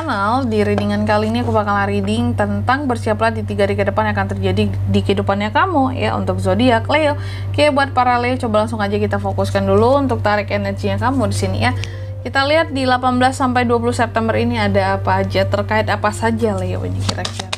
channel. Di readingan kali ini aku bakal reading tentang bersiaplah di 3 hari ke depan yang akan terjadi di kehidupannya kamu ya, untuk zodiak Leo. Oke, buat para Leo coba langsung aja kita fokuskan dulu untuk tarik energinya kamu di sini ya. Kita lihat di 18 sampai 20 September ini ada apa aja, terkait apa saja Leo ini kira-kira.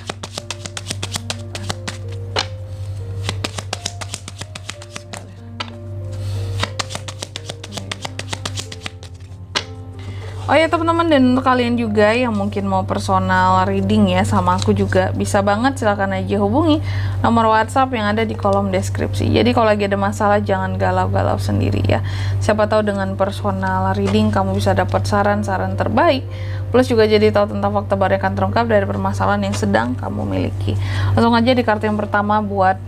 Oh ya teman-teman, dan untuk kalian juga yang mungkin mau personal reading ya sama aku juga bisa banget, silahkan aja hubungi nomor WhatsApp yang ada di kolom deskripsi. Jadi kalau lagi ada masalah jangan galau-galau sendiri ya. Siapa tahu dengan personal reading kamu bisa dapat saran-saran terbaik, plus juga jadi tahu tentang fakta baru yang akan terungkap dari permasalahan yang sedang kamu miliki. Langsung aja di kartu yang pertama buat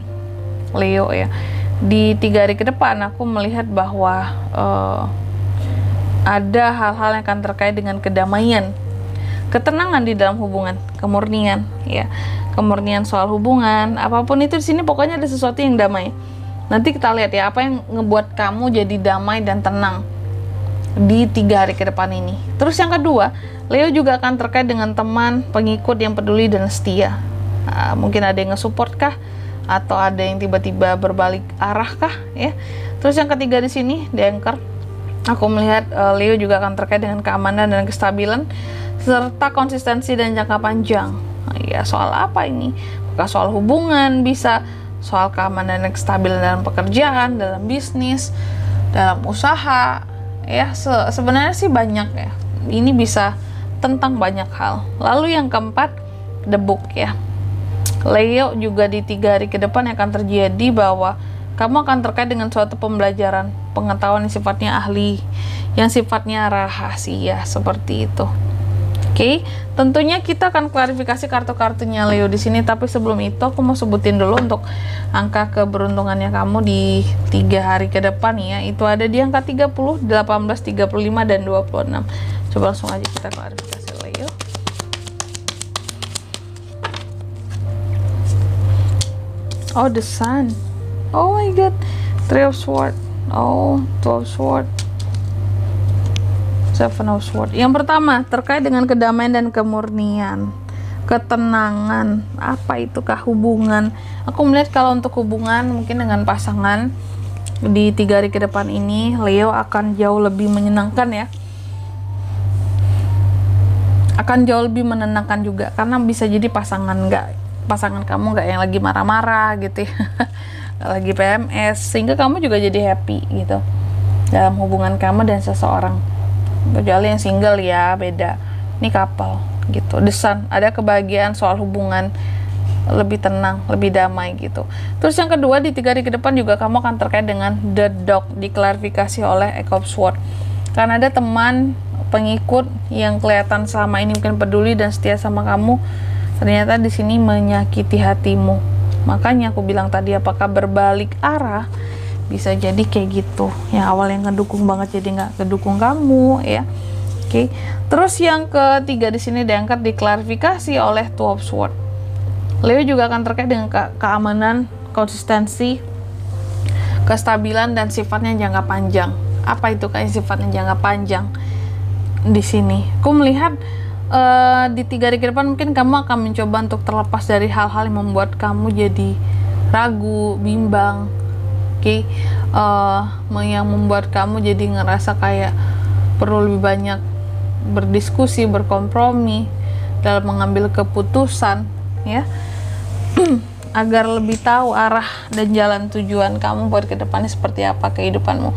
Leo ya. Di 3 hari ke depan aku melihat bahwa ada hal-hal yang akan terkait dengan kedamaian, ketenangan di dalam hubungan, kemurnian ya, kemurnian soal hubungan, apapun itu di sini pokoknya ada sesuatu yang damai. Nanti kita lihat ya apa yang ngebuat kamu jadi damai dan tenang di 3 hari ke depan ini. Terus yang kedua, Leo juga akan terkait dengan teman, pengikut yang peduli dan setia. Mungkin ada yang nge-support kah, atau ada yang tiba-tiba berbalik arah kah ya. Terus yang ketiga di sini, di Anchor, aku melihat Leo juga akan terkait dengan keamanan dan kestabilan serta konsistensi dan jangka panjang. Ya, soal apa ini? Apakah soal hubungan, bisa soal keamanan dan kestabilan dalam pekerjaan, dalam bisnis, dalam usaha. Ya, sebenarnya sih banyak ya. Ini bisa tentang banyak hal. Lalu yang keempat, The Book ya. Leo juga di 3 hari ke depan yang akan terjadi bahwa kamu akan terkait dengan suatu pembelajaran, pengetahuan yang sifatnya ahli, yang sifatnya rahasia, seperti itu. Oke, tentunya kita akan klarifikasi kartu-kartunya Leo di sini, tapi sebelum itu aku mau sebutin dulu untuk angka keberuntungannya kamu di 3 hari ke depan ya. Itu ada di angka 30, 18, 35 dan 26. Coba langsung aja kita klarifikasi Leo. Oh, the Sun. Oh my god, 3 of Swords. Oh, 12 Swords, 7 of Swords. Yang pertama terkait dengan kedamaian dan kemurnian, ketenangan. Apa itukah hubungan? Aku melihat kalau untuk hubungan mungkin dengan pasangan di 3 hari ke depan ini, Leo akan jauh lebih menyenangkan ya. Akan jauh lebih menenangkan juga, karena bisa jadi pasangan kamu nggak yang lagi marah-marah gitu ya. Lagi PMS, sehingga kamu juga jadi happy gitu dalam hubungan kamu dan seseorang. Kecuali yang single ya beda, ini couple gitu. The Sun, ada kebahagiaan soal hubungan, lebih tenang, lebih damai gitu. Terus yang kedua, di 3 hari ke depan juga kamu akan terkait dengan The Dog, diklarifikasi oleh Eight of Swords. Karena ada teman, pengikut yang kelihatan selama ini mungkin peduli dan setia sama kamu, ternyata di sini menyakiti hatimu. Makanya aku bilang tadi, apakah berbalik arah? Bisa jadi kayak gitu. Yang awal yang ngedukung banget jadi nggak ngedukung kamu ya. Oke. Terus yang ketiga di sini diangkat, diklarifikasi oleh Two of Swords. Leo juga akan terkait dengan keamanan, konsistensi, kestabilan dan sifatnya jangka panjang. Apa itu kayak sifatnya jangka panjang? Di sini aku melihat di 3 hari ke depan mungkin kamu akan mencoba untuk terlepas dari hal-hal yang membuat kamu jadi ragu, bimbang, yang membuat kamu jadi ngerasa kayak perlu lebih banyak berdiskusi, berkompromi dalam mengambil keputusan ya. Agar lebih tahu arah dan jalan tujuan kamu buat ke depannya seperti apa kehidupanmu.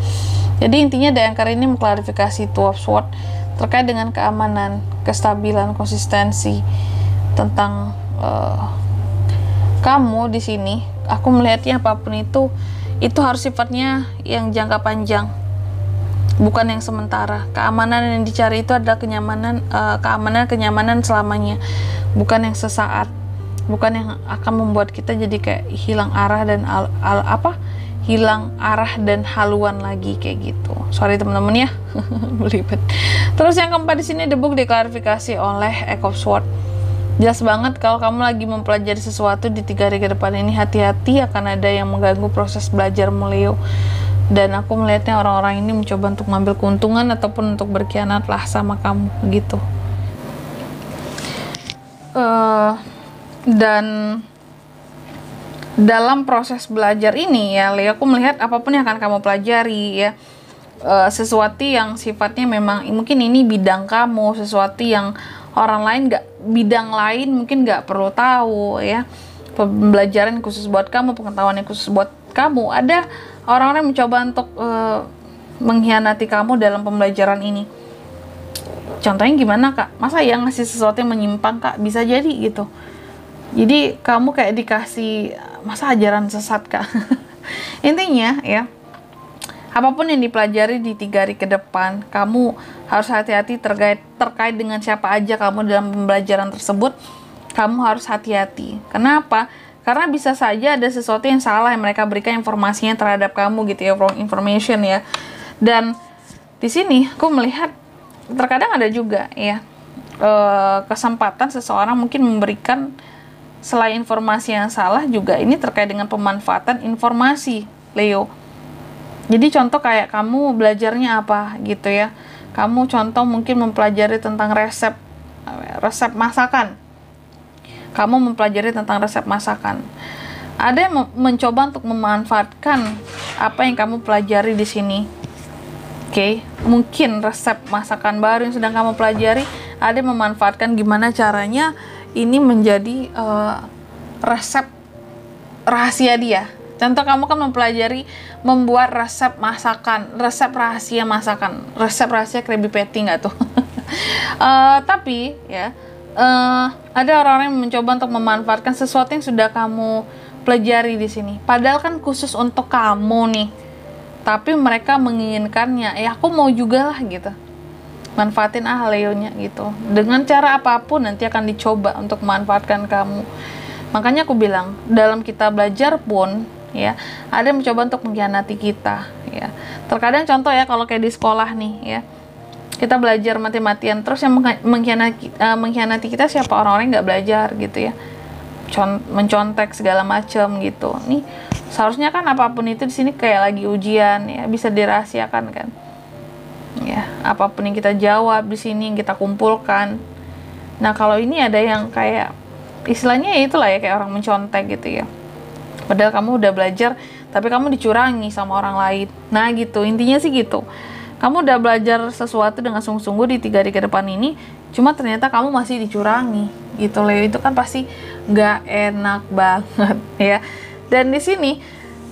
Jadi intinya Anchor ini mengklarifikasi Two of Swords terkait dengan keamanan, kestabilan, konsistensi tentang kamu di sini. Aku melihatnya apapun itu harus sifatnya yang jangka panjang, bukan yang sementara. Keamanan yang dicari itu adalah kenyamanan selamanya, bukan yang sesaat, bukan yang akan membuat kita jadi kayak hilang arah dan hilang arah dan haluan lagi kayak gitu. Sorry teman-teman ya, belibet. Terus yang keempat di sini The Book, diklarifikasi oleh Eight of Swords. Jelas banget kalau kamu lagi mempelajari sesuatu di 3 hari ke depan ini, hati-hati akan ada yang mengganggu proses belajar Leo. Dan aku melihatnya orang-orang ini mencoba untuk mengambil keuntungan ataupun untuk berkhianat lah sama kamu gitu. Dan dalam proses belajar ini ya Leo, aku melihat apapun yang akan kamu pelajari ya, sesuatu yang sifatnya memang mungkin ini bidang kamu, sesuatu yang orang lain bidang lain mungkin nggak perlu tahu ya, pembelajaran khusus buat kamu, pengetahuan yang khusus buat kamu. Ada orang-orang mencoba untuk mengkhianati kamu dalam pembelajaran ini. Contohnya gimana kak? Masa ya ngasih sesuatu yang menyimpang kak? Bisa jadi gitu. Jadi kamu kayak dikasih masa ajaran sesat kak. Intinya ya, apapun yang dipelajari di 3 hari ke depan, kamu harus hati-hati terkait dengan siapa aja kamu dalam pembelajaran tersebut. Kamu harus hati-hati. Kenapa? Karena bisa saja ada sesuatu yang salah yang mereka berikan informasinya terhadap kamu gitu ya, wrong information ya. Dan di sini aku melihat terkadang ada juga ya kesempatan seseorang mungkin memberikan selain informasi yang salah juga ini terkait dengan pemanfaatan informasi Leo. Jadi contoh kayak kamu belajarnya apa gitu ya, kamu contoh mungkin mempelajari tentang resep masakan, kamu mempelajari tentang resep masakan, ada yang mencoba untuk memanfaatkan apa yang kamu pelajari di sini. Oke, mungkin resep masakan baru yang sedang kamu pelajari, ada yang memanfaatkan gimana caranya ini menjadi resep rahasia dia. Contoh kamu kan mempelajari membuat resep masakan, resep rahasia masakan, resep rahasia Krabby Patty nggak tuh? Tapi ya ada orang-orang yang mencoba untuk memanfaatkan sesuatu yang sudah kamu pelajari di sini. Padahal kan khusus untuk kamu nih. Tapi mereka menginginkannya, ya aku mau juga lah gitu. Manfaatin Leonya gitu. Dengan cara apapun nanti akan dicoba untuk memanfaatkan kamu. Makanya aku bilang, dalam kita belajar pun ya, ada yang mencoba untuk mengkhianati kita ya. Terkadang contoh ya, kalau kayak di sekolah nih ya, kita belajar mati-matian, terus yang mengkhianati kita siapa? Orang-orang yang nggak belajar gitu ya, mencontek segala macam gitu. Nih seharusnya kan apapun itu di sini kayak lagi ujian ya, bisa dirahasiakan kan ya, apapun yang kita jawab di sini yang kita kumpulkan. Nah kalau ini ada yang kayak istilahnya ya itulah ya, kayak orang mencontek gitu ya, padahal kamu udah belajar tapi kamu dicurangi sama orang lain. Nah gitu, intinya sih gitu. Kamu udah belajar sesuatu dengan sungguh-sungguh di 3 hari ke depan ini, cuma ternyata kamu masih dicurangi gitu Leo. Itu kan pasti nggak enak banget ya. Dan di sini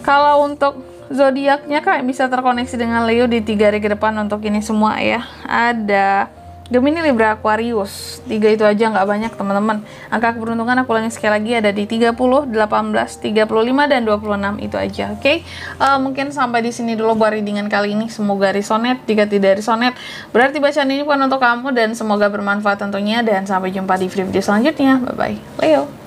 kalau untuk zodiaknya kayak bisa terkoneksi dengan Leo di 3 hari ke depan untuk ini semua ya. Ada Gemini, Libra, Aquarius. 3 itu aja, nggak banyak teman-teman. Angka keberuntungan aku ulangi sekali lagi ada di 30, 18, 35 dan 26 itu aja. Oke. Mungkin sampai di sini dulu buat readingan kali ini. Semoga resonate. Jika tidak resonate, berarti bacaan ini bukan untuk kamu dan semoga bermanfaat tentunya, dan sampai jumpa di video selanjutnya. Bye bye. Leo.